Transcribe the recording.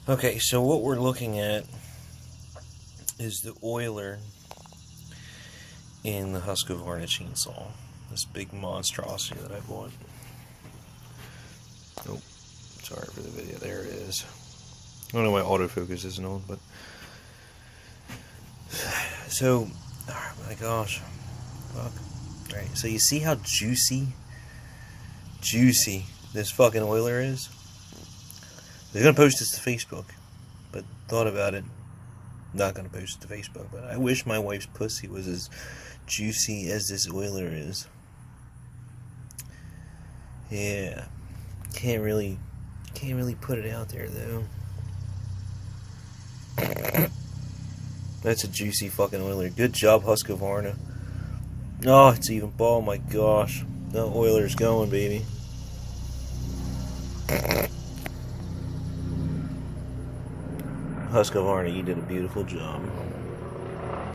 Okay, so what we're looking at is the oiler in the Husqvarna chainsaw. This big monstrosity that I bought. Nope. Sorry for the video. There it is. I don't know why autofocus isn't on, but... So, oh my gosh. Fuck. Alright, so you see how juicy this fucking oiler is? I was going to post this to Facebook, but thought about it. Not going to post it to Facebook, but I wish my wife's pussy was as juicy as this oiler is. Yeah. Can't really put it out there, though. That's a juicy fucking oiler. Good job, Husqvarna. Oh, it's even... Oh my gosh. The oiler's going, baby. Husqvarna, you did a beautiful job.